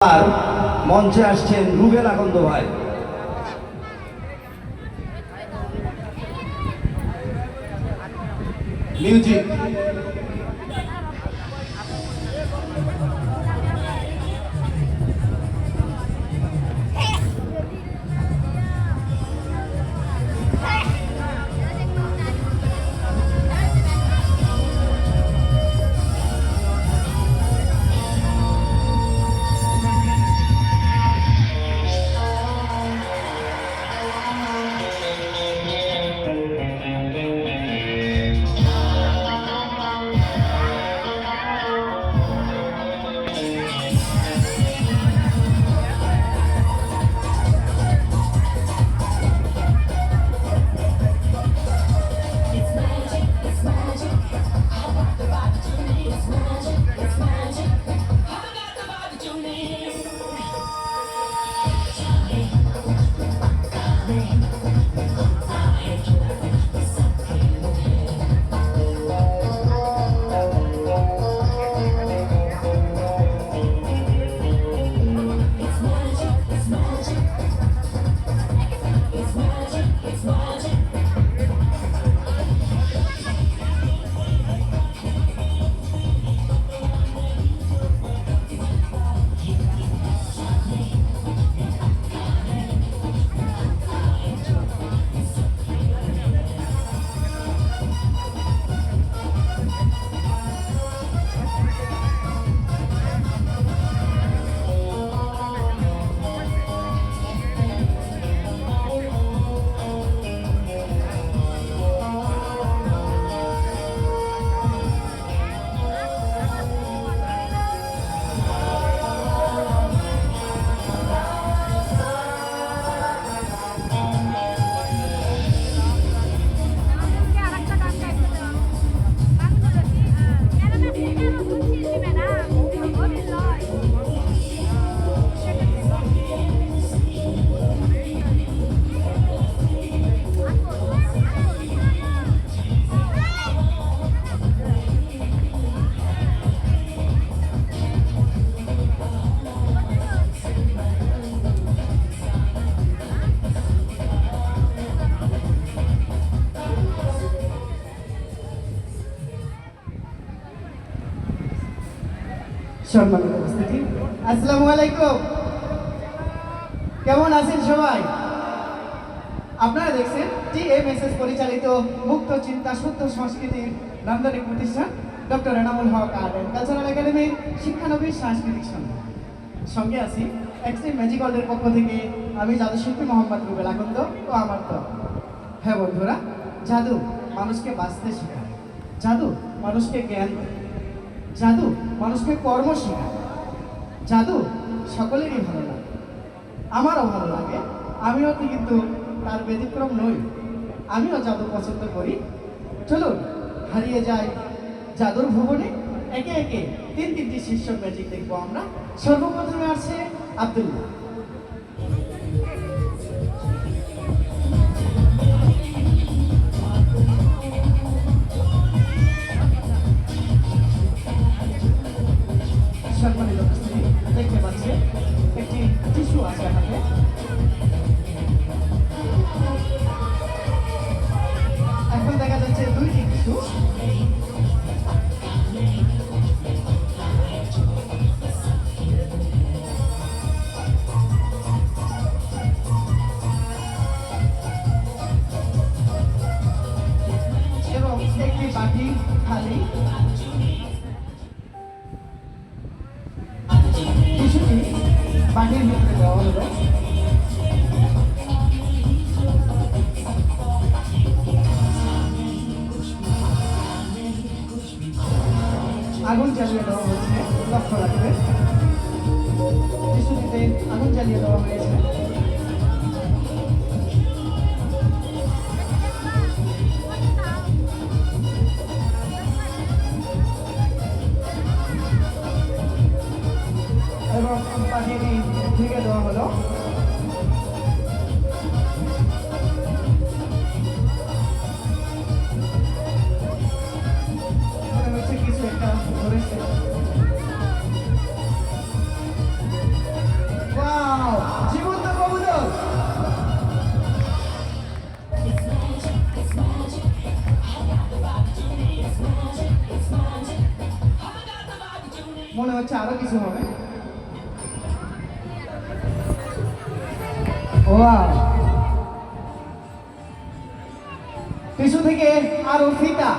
আর মঞ্চে আসছেন রুবেল আকন্দ ভাই। মিউজিক। সম্মানিত উপস্থিতি, আসসালামু আলাইকুম। কেমন আছেন সবাই? আপনারা দেখছেন TMSS পরিচালিত মুক্ত চিন্তা শুদ্ধ সংস্কৃতির নান্দনিক প্রতিষ্ঠান doctor Enamul Haque art and cultural একাডেমির শিক্ষানবিশ সাংস্কৃতিক সঙ্গে সঙ্গে আছি এক্সট্রিম ম্যাজিক ওয়ার্ল্ডের পক্ষ থেকে আমি জাদুশিল্পী মোহাম্মদ রুবেল আকন্দ ও আমার তো। হ্যাঁ বন্ধুরা, জাদু মানুষকে বাঁচতে শেখায়, জাদু মানুষকে জ্ঞান দেয়, জাদু মানুষকে কর্ম শেখায়, জাদু সকলেরই ভালো লাগে, আমারও ভালো লাগে। আমিও কিন্তু তার ব্যতিক্রম নই, আমিও জাদু পছন্দ করি। চলুন হারিয়ে যাই জাদুর ভুবনে, একে একে তিনটি শীর্ষক ম্যাজিক দেখবো আমরা। সর্বপ্রথমে আসছে আব্দুল্লাহ। সম্মানিত উপস্থিতি, দেখতে পাচ্ছে একটি টিস্যু আছে হাতে। এখন দেখা যাচ্ছে দুইটি টিস্যু। এবং একটি বাটি খালি। টিস্যুটি বাটির ভিতরে দেওয়া হলো। আগুন জ্বালিয়ে দেওয়া হচ্ছে, লক্ষ্য রাখবে। টিস্যুটিতে আগুন জ্বালিয়ে দেওয়া হয়েছে। এবং পাখিটি ঢেকে দেওয়া হলো। কিছু একটা ধরেছে। ওয়াও, টিস্যু থেকে আরো ফিতা।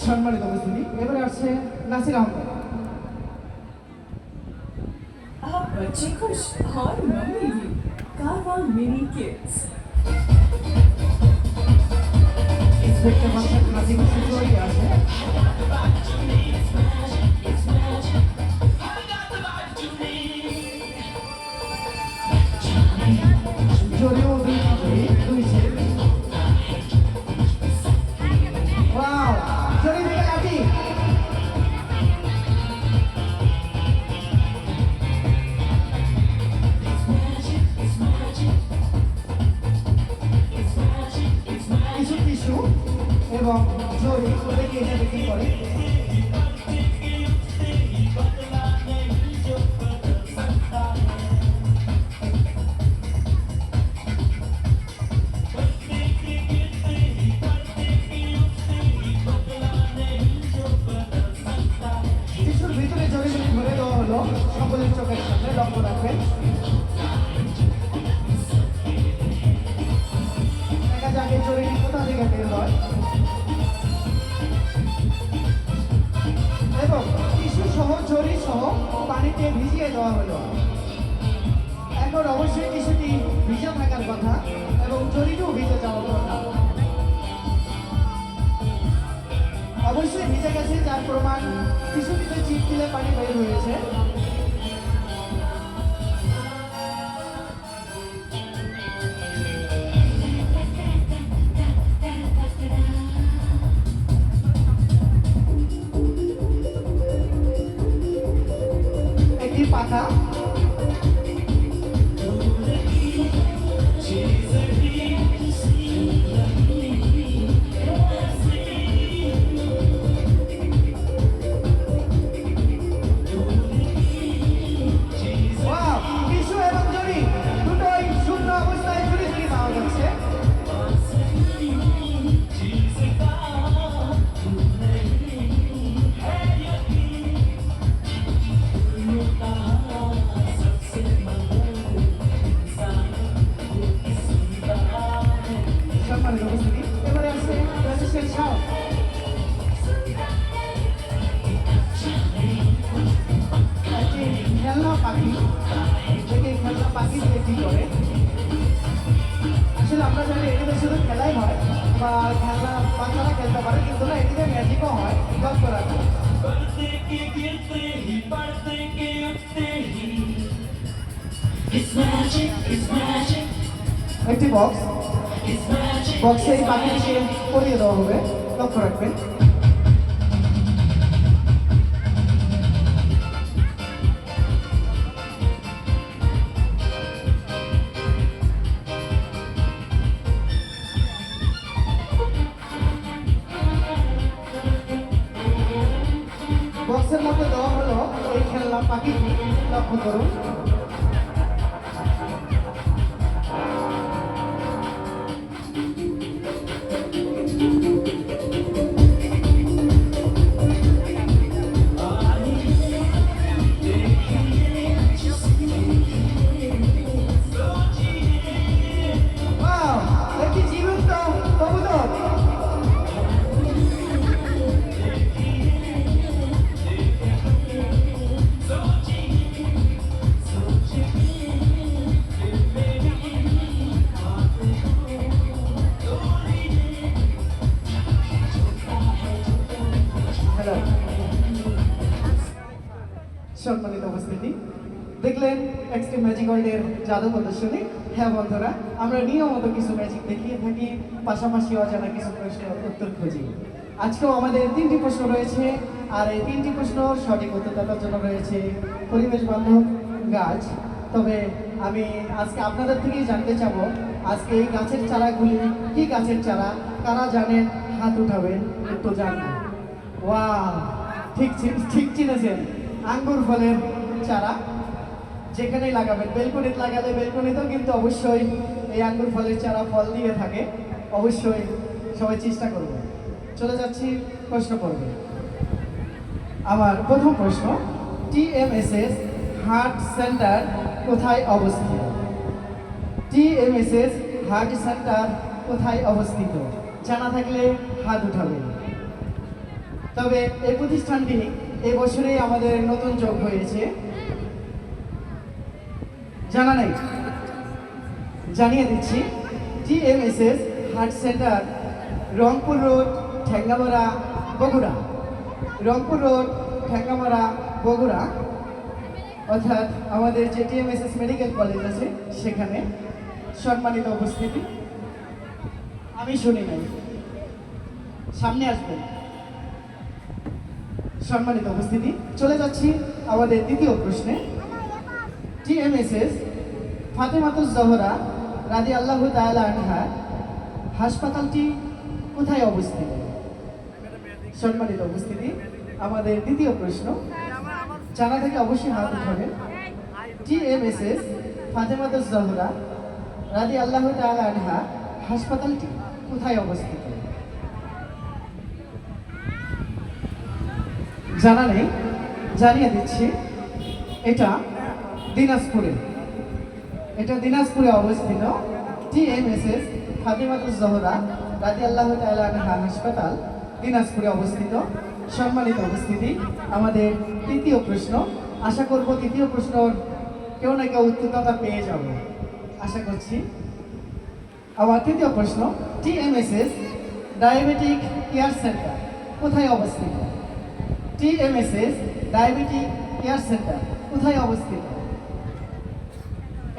সম্মানিত উপস্থিতি, এবারে আসছে নাসির আহমেদ। आप बच्चे खुश और मम्मी भी कारवा मिनी किड्स দেখতে পাচ্ছেন নাসির সুন্দরী আছে। জরিও দুই সেট। ওয়াও, জরি থেকে কাটি। কিছু টিস্যু এবং জরি দেখে এনে বিক্রি করে। টিস্যুর ভিতরে জরিগুলি ভরে দেওয়া হলো, সকলের চোখের সামনে লক্ষ্য রাখবেন। দেখা যাক এই জরিটি কোথা থেকে বের হয় এবং টিস্যু সহ জরি সহ পানিতে ভিজিয়ে দেওয়া হলো। এখন অবশ্যই টিস্যুটি ভিজে থাকার কথা এবং জরিটিও ভিজে যাওয়ার কথা। অবশ্যই ভিজে গেছে, যার প্রমাণ টিস্যুটিতে চিপ দিলে পানি বের হয়েছে। একটি পাখা, ওয়াও, টিস্যু এবং জরি দুটোই শূন্য অবস্থায় ঝুড়ি ঝুড়ি পাওয়া যাচ্ছে। সম্মানিত উপস্থিতি, এবারে আসছে রাজেশের সাউ। একটি খেলনা পাখি, যেটি খেলনা পাখি দিয়ে কি করে। আসলে আমরা জানি এটিতে শুধু খেলাই হয় বা খেলনা বাচ্চারা খেলতে পারে, কিন্তু না, এটিতে ম্যাজিকও হয়। লক্ষ্য রাখুন। একটি বক্স, বক্সে এই পাখিটিকে পরিয়ে দেওয়া হবে, লক্ষ্য রাখবেন। বক্সের মধ্যে দেওয়া হলো এই খেলনা পাখিটি, লক্ষ্য করুন। ওয়াও, একটি জীবন্ত কবুতর। হ্যালো, সম্মানিত উপস্থিতি, দেখলেন এক্সট্রিম ম্যাজিক ওয়ার্ল্ডের জাদু প্রদর্শনী। হ্যাঁ বন্ধুরা, আমরা নিয়মিত কিছু ম্যাজিক দেখিয়ে থাকি, পাশাপাশি অজানা কিছু প্রশ্নের উত্তর খুঁজি। আজকেও আমাদের 3টি প্রশ্ন রয়েছে, আর এই 3টি প্রশ্ন সঠিক উত্তর দেওয়ার জন্য রয়েছে পরিবেশ বান্ধব গাছ। তবে আমি আজকে আপনাদের থেকেই জানতে চাবো, আজকে এই গাছের চারাগুলি কি গাছের চারা? কারা জানেন হাত উঠাবেন, একটু জানবেন। ওয়াও, ঠিক চিনেছেন, আঙ্গুর ফলের চারা। যেখানেই লাগাবেন, বেলকনিতে লাগালে বেলকনিতেও কিন্তু অবশ্যই এই আঙ্গুর ফলের চারা ফল দিয়ে থাকে। অবশ্যই সবাই চেষ্টা করবে। চলে যাচ্ছি প্রশ্ন করবে। আমার প্রথম প্রশ্ন, টিএমএসএস হার্ট সেন্টার কোথায় অবস্থিত? টিএমএসএস হার্ট সেন্টার কোথায় অবস্থিত? জানা থাকলে হাত উঠাবেন। তবে এই প্রতিষ্ঠানটি এই বছরেই আমাদের নতুন যোগ হয়েছে। জানা নেই? জানিয়ে দিচ্ছি, TMSS heart centre Rangpur road, Thengamara, Bogura. Rangpur road, Thengamara, Bogura, অর্থাৎ আমাদের যে টিএমএসএস মেডিকেল কলেজ আছে সেখানে। সম্মানিত উপস্থিতি, আমি শুনি নাই, সামনে আসবেন। সম্মানিত উপস্থিতি, চলে যাচ্ছি আমাদের দ্বিতীয় প্রশ্নে। টিএমএসএস ফাতেমাতুজ জোহরা রাদিয়াল্লাহু তাআলা আনহা হাসপাতালটি কোথায় অবস্থিত? সম্মানিত উপস্থিতি, আমাদের দ্বিতীয় প্রশ্ন, জানা থেকে অবশ্যই হাত উঠাবেন। টিএমএসএস ফাতেমাতুজ জোহরা রাদিয়াল্লাহু তাআলা আনহা হাসপাতালটি কোথায় অবস্থিত? জানা নেই? জানিয়ে দিচ্ছি, এটা দিনাজপুরে। এটা দিনাজপুরে অবস্থিত। টিএমএসএস ফাতেমাতুজ জোহরা রাদিয়াল্লাহু তাআলা আনহা হাসপাতাল দিনাজপুরে অবস্থিত। সম্মানিত উপস্থিতি, আমাদের তৃতীয় প্রশ্ন। আশা করব তৃতীয় প্রশ্নর কেউ না কেউ উত্তরটা পেয়ে যাবে, আশা করছি। আমার তৃতীয় প্রশ্ন, টিএমএসএস ডায়াবেটিক কেয়ার সেন্টার কোথায় অবস্থিত? টিএমএসএস ডায়াবেটিক কেয়ার সেন্টার কোথায় অবস্থিত?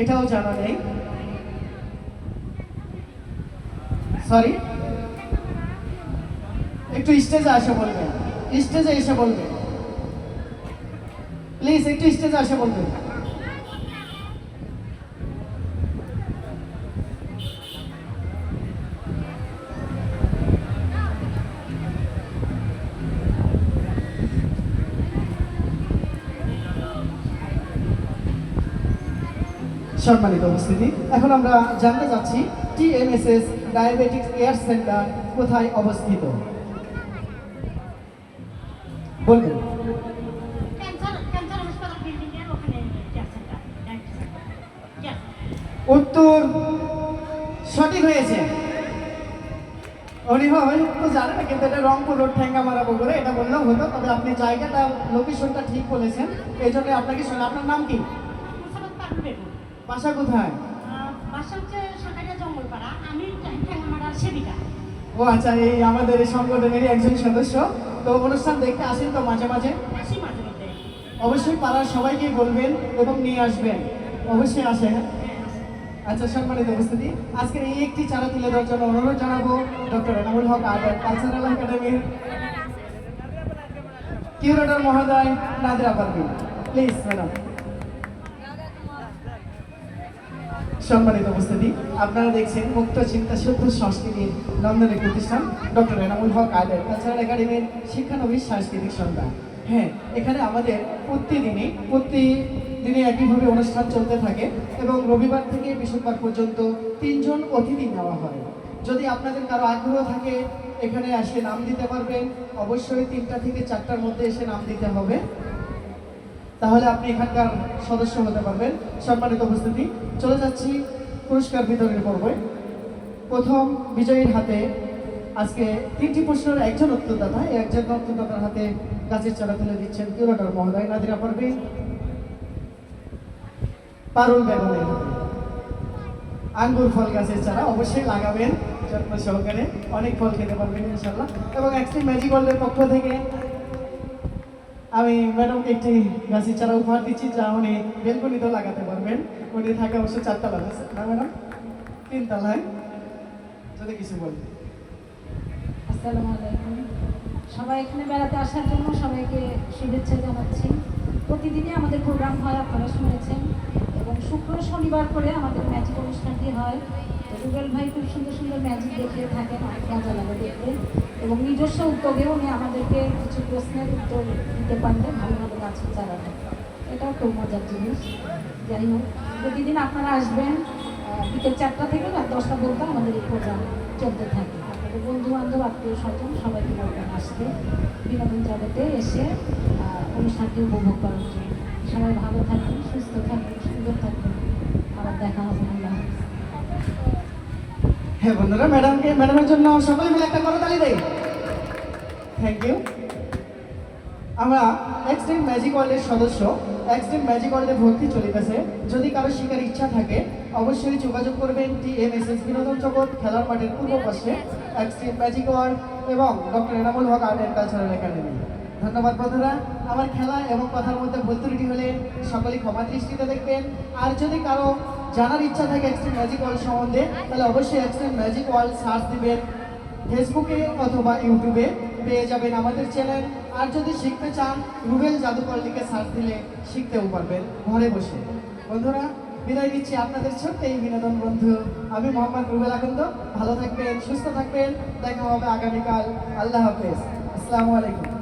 এটাও জানা নেই। সরি, একটু স্টেজে এসে বলবেন, স্টেজে এসে বলবেন প্লিজ, একটু স্টেজে এসে বলবেন। সম্মানিত উপস্থিতি, এখন আমরা জানতে চাচ্ছি টিএমএসএস ডায়াবেটিক কেয়ার সেন্টার কোথায় অবস্থিত? বলবেন। ক্যান্সার হাসপাতাল বিল্ডিং এর ওখানে care centre, diabetes centre, care centre. উত্তর সঠিক হয়েছে। উনি হয়তো জানেন না, কিন্তু এটা রংপুর রোড, ঠেঙ্গামারা, বগুড়া, এটা বললেও হতো। তবে আপনি জায়গাটা, লোকেশনটা ঠিক বলেছেন, এই জন্য আপনাকে শোনা। আপনার নাম কি? মুসারত পারুল বেগম। বাসা কোথায়? বাসা হচ্ছে সাকারিয়া জঙ্গলপাড়া, আমি ঠ্যাঙ্গামারার সেবিকা। ও আচ্ছা, এই আমাদের এই সংগঠনেরই একজন সদস্য। তো অনুষ্ঠান দেখতে আসেন তো মাঝে মাঝে? আসি মাঝে মধ্যে। অবশ্যই পাড়ার সবাইকে বলবেন এবং নিয়ে আসবেন, অবশ্যই আসেন। হ্যাঁ, আসি। আচ্ছা, সম্মানিত উপস্থিতি, আজকের এই একটি চারা তুলে দেওয়ার জন্য অনুরোধ জানাবো doctor Enamul Haque art and cultural একাডেমির কিউরেটর মহোদয় নাদিরা পারভিন। Please madam. সম্মানিত উপস্থিতি, আপনারা দেখছেন মুক্ত চিন্তা শুদ্ধ সংস্কৃতির নন্দনের প্রতিষ্ঠান doctor Enamul Haque art and cultural একাডেমির শিক্ষানবিশ সাংস্কৃতিক সন্ধ্যা। হ্যাঁ, এখানে আমাদের প্রতিদিনই একইভাবে অনুষ্ঠান চলতে থাকে এবং রবিবার থেকে বৃহস্পতিবার পর্যন্ত 3 জন অতিথি নেওয়া হয়। যদি আপনাদের কারো আগ্রহ থাকে এখানে এসে নাম দিতে পারবেন। অবশ্যই 3টা থেকে 4টার মধ্যে এসে নাম দিতে হবে, তাহলে আপনি এখানকার সদস্য হতে পারবেন। সম্মানিত উপস্থিতি, চলে যাচ্ছি পুরস্কার বিতরণের পর্বে। প্রথম বিজয়ীর হাতে আজকে 3টি প্রশ্নের একজন উত্তরদাতা, এই একজন উত্তরদাতার হাতে গাছের চারা তুলে দিচ্ছেন কিউরেটর মহোদয় নাদিরা পারভিন পারুল বেগমের হাতে। আঙ্গুর ফল গাছের চারা অবশ্যই লাগাবেন যত্ন সহকারে, অনেক ফল খেতে পারবেন ইনশাল্লাহ। এবং এক্সট্রিম ম্যাজিক ওয়ার্ল্ডের পক্ষ থেকে আমি ম্যাডামকে একটি গাছের চারা উপহার দিচ্ছি, যা উনি বেলকনিতেও লাগাতে পারবেন। উনি থাকে অবশ্য 4 তলা আছে না ম্যাডাম? 3 তলায়। যদি কিছু বলি। আসসালামু আলাইকুম। সবাই এখানে বেড়াতে আসার জন্য সবাইকে শুভেচ্ছা জানাচ্ছি। প্রতিদিনই আমাদের প্রোগ্রাম হয়, আপনারা শুনেছেন, এবং শুক্র শনিবার করে আমাদের ম্যাজিক অনুষ্ঠানটি হয়। তো রুবেল ভাই খুব সুন্দর সুন্দর ম্যাজিক দেখিয়ে থাকেন, অনেক মজা লাগে দেখতে, এবং নিজস্ব উদ্যোগে উনি আমাদেরকে কিছু প্রশ্নের উত্তর দিতে পারলে ভালো ভালো গাছের চারা দেন। এটাও খুব মজার জিনিস। যাই হোক, প্রতিদিন আপনারা আসবেন বিকেল 4টা থেকে রাত 10টা পর্যন্ত আমাদের এই প্রোগ্রাম চলতে থাকে। আপনাদের বন্ধু বান্ধব আত্মীয় স্বজন সবাইকে বলবেন আসতে, বিনোদন জগতে এসে অনুষ্ঠানটি উপভোগ করার জন্য। সবাই ভালো থাকবেন, সুস্থ থাকবেন, সুন্দর থাকবেন। আবার দেখা হবে। আল্লাহ হাফেজ। হ্যাঁ বন্ধুরা, ম্যাডামের জন্য সবাই মিলে একটা করতালি দেই। Thank you. আমরা এক্সট্রিম ম্যাজিক ওয়ার্ল্ডের সদস্য। এক্সট্রিম ম্যাজিক ওয়ার্ল্ডে ভর্তি চলিতেছে। যদি কারো শিকার ইচ্ছা থাকে অবশ্যই যোগাযোগ করবেন TMSS বিনোদন জগৎ, খেলার মাঠের পূর্ব পাশে এক্সট্রিম ম্যাজিক ওয়ার্ল্ড এবং doctor Enamul Haque art and cultural academy. ধন্যবাদ বন্ধুরা। আমার খেলা এবং কথার মধ্যে ভুল ত্রুটি হলে সকলেই ক্ষমা দৃষ্টিতে দেখবেন। আর যদি কারো জানার ইচ্ছা থাকে এক্সট্রিম ম্যাজিক ওয়ার্ল্ড সম্বন্ধে, তাহলে অবশ্যই এক্সট্রিম ম্যাজিক ওয়ার্ল্ড সার্চ দিবেন ফেসবুকে অথবা ইউটিউবে, পেয়ে যাবেন আমাদের চ্যানেল। আর যদি শিখতে চান রুবেল জাদুকর লিখে সার্চ দিলে শিখতেও পারবেন ঘরে বসে। বন্ধুরা, বিদায় নিচ্ছি আপনাদের ছোট্ট এই বিনোদন বন্ধু, আমি মোহাম্মদ রুবেল আকন্দ। ভালো থাকবেন, সুস্থ থাকবেন, দেখা হবে আগামীকাল। আল্লাহ হাফেজ, আসসালামু আলাইকুম।